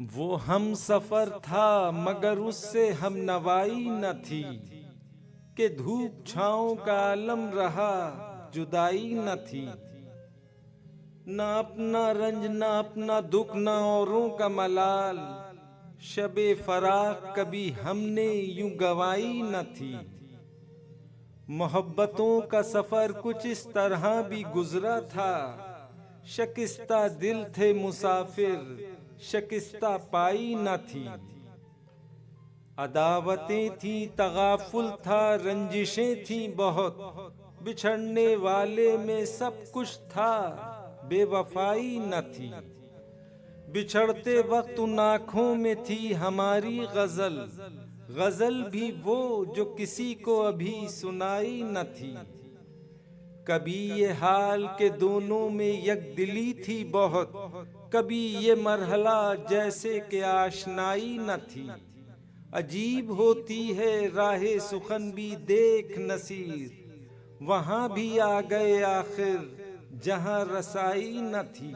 वो हम सफर था मगर उससे हम नवाई न थी, कि धूप छाँव का आलम रहा जुदाई न थी। न अपना रंज न अपना दुख न औरों का मलाल, शबे फराक कभी हमने यूं गवाई न थी। मोहब्बतों का सफर कुछ इस तरह भी गुजरा था, शकिस्ता दिल थे मुसाफिर शकिस्ता पाई न थी। अदावतें थी तगाफुल था रंजिशें थी बहुत, बिछड़ने वाले में सब कुछ था बेवफाई न थी। बिछड़ते वक्त उन आँखों में थी हमारी गजल, गजल भी वो जो किसी को अभी सुनाई न थी। कभी ये हाल के दोनों में यकदिली थी बहुत, कभी ये मरहला जैसे कि आशनाई न थी। अजीब होती है राहे सुखन भी देख नसीर, वहां भी आ गए आखिर जहां रसाई न थी।